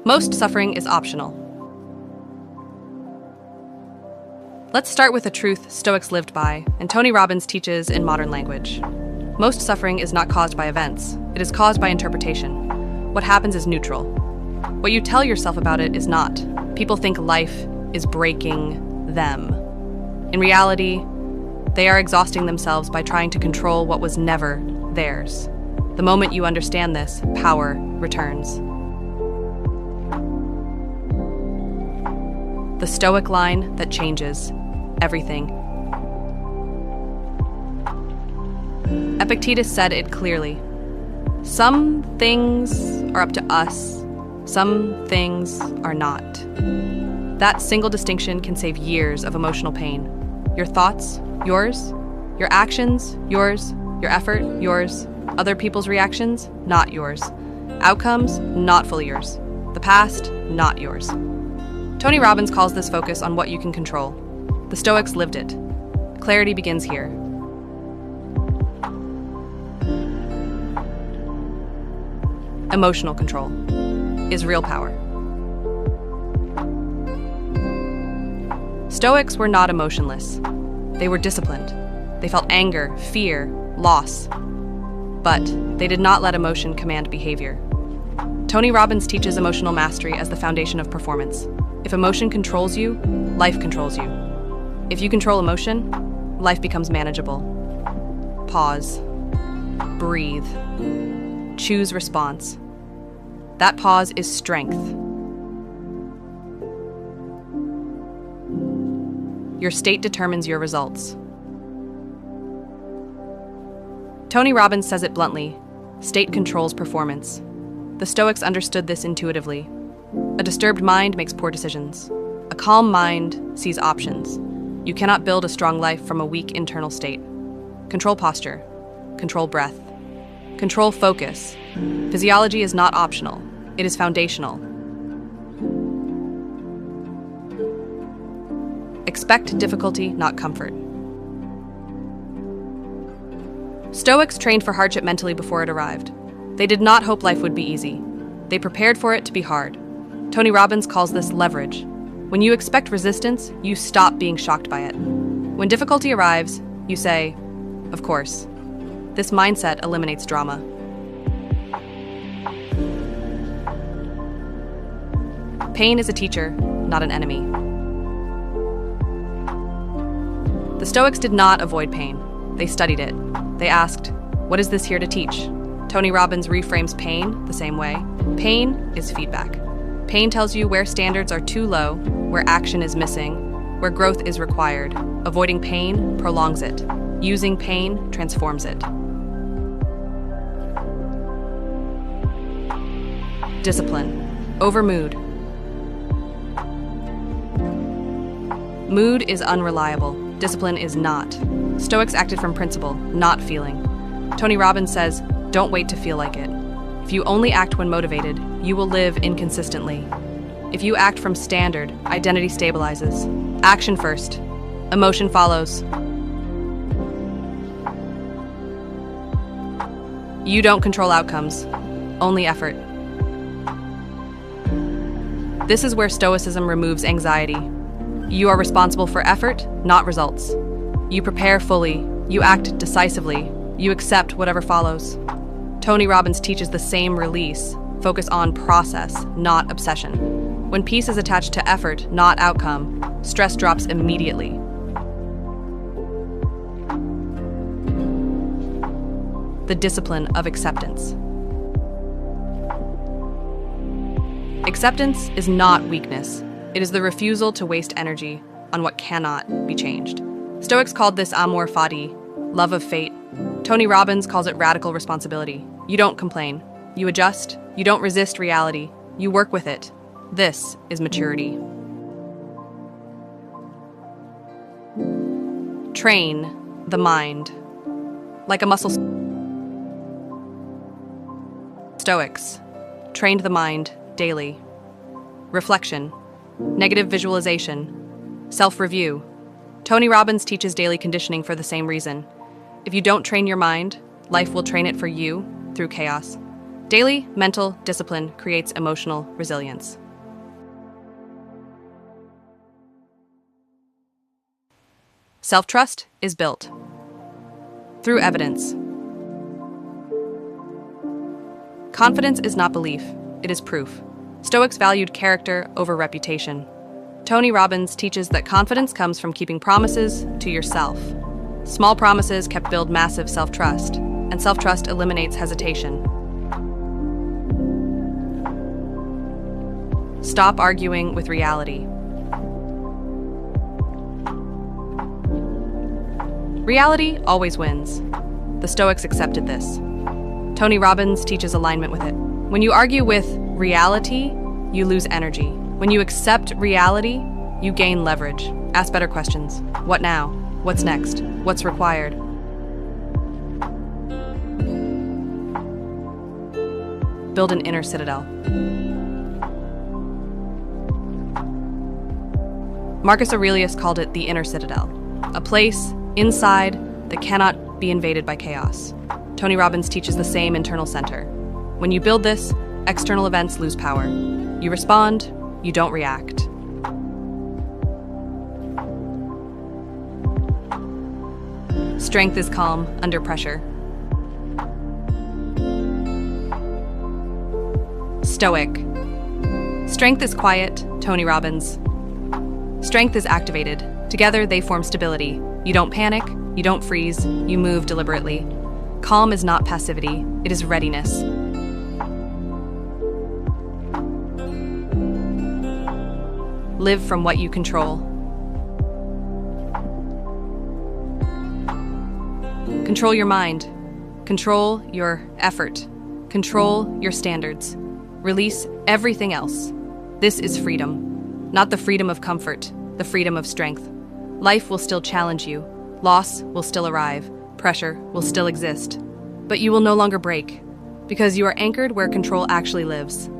Most suffering is optional. Let's start with a truth Stoics lived by, and Tony Robbins teaches in modern language. Most suffering is not caused by events. It is caused by interpretation. What happens is neutral. What you tell yourself about it is not. People think life is breaking them. In reality, they are exhausting themselves by trying to control what was never theirs. The moment you understand this, power returns. The Stoic line that changes everything. Epictetus said it clearly. Some things are up to us, some things are not. That single distinction can save years of emotional pain. Your thoughts, yours. Your actions, yours. Your effort, yours. Other people's reactions, not yours. Outcomes, not fully yours. The past, not yours. Tony Robbins calls this focus on what you can control. The Stoics lived it. Clarity begins here. Emotional control is real power. Stoics were not emotionless. They were disciplined. They felt anger, fear, loss. But they did not let emotion command behavior. Tony Robbins teaches emotional mastery as the foundation of performance. If emotion controls you, life controls you. If you control emotion, life becomes manageable. Pause. Breathe. Choose response. That pause is strength. Your state determines your results. Tony Robbins says it bluntly, state controls performance. The Stoics understood this intuitively. A disturbed mind makes poor decisions. A calm mind sees options. You cannot build a strong life from a weak internal state. Control posture. Control breath. Control focus. Physiology is not optional. It is foundational. Expect difficulty, not comfort. Stoics trained for hardship mentally before it arrived. They did not hope life would be easy. They prepared for it to be hard. Tony Robbins calls this leverage. When you expect resistance, you stop being shocked by it. When difficulty arrives, you say, of course. This mindset eliminates drama. Pain is a teacher, not an enemy. The Stoics did not avoid pain. They studied it. They asked, what is this here to teach? Tony Robbins reframes pain the same way. Pain is feedback. Pain tells you where standards are too low, where action is missing, where growth is required. Avoiding pain prolongs it. Using pain transforms it. Discipline over mood. Mood is unreliable. Discipline is not. Stoics acted from principle, not feeling. Tony Robbins says, don't wait to feel like it. If you only act when motivated, you will live inconsistently. If you act from standard, identity stabilizes. Action first. Emotion follows. You don't control outcomes, only effort. This is where Stoicism removes anxiety. You are responsible for effort, not results. You prepare fully, you act decisively, you accept whatever follows. Tony Robbins teaches the same release. Focus on process, not obsession. When peace is attached to effort, not outcome, stress drops immediately. The discipline of acceptance. Acceptance is not weakness. It is the refusal to waste energy on what cannot be changed. Stoics called this amor fati, love of fate. Tony Robbins calls it radical responsibility. You don't complain. You adjust. You don't resist reality. You work with it. This is maturity. Train the mind. Like a muscle. Stoics trained the mind daily. Reflection. Negative visualization. Self-review. Tony Robbins teaches daily conditioning for the same reason. If you don't train your mind, life will train it for you through chaos. Daily mental discipline creates emotional resilience. Self-trust is built through evidence. Confidence is not belief, it is proof. Stoics valued character over reputation. Tony Robbins teaches that confidence comes from keeping promises to yourself. Small promises can build massive self-trust, and self-trust eliminates hesitation. Stop arguing with reality. Reality always wins. The Stoics accepted this. Tony Robbins teaches alignment with it. When you argue with reality, you lose energy. When you accept reality, you gain leverage. Ask better questions. What now? What's next? What's required? Build an inner citadel. Marcus Aurelius called it the inner citadel, a place inside that cannot be invaded by chaos. Tony Robbins teaches the same internal center. When you build this, external events lose power. You respond, you don't react. Strength is calm under pressure. Stoic. Strength is quiet, Tony Robbins. Strength is activated. Together they form stability. You don't panic, you don't freeze, you move deliberately. Calm is not passivity, it is readiness. Live from what you control. Control your mind. Control your effort. Control your standards. Release everything else. This is freedom. Not the freedom of comfort, the freedom of strength. Life will still challenge you. Loss will still arrive. Pressure will still exist. But you will no longer break, because you are anchored where control actually lives.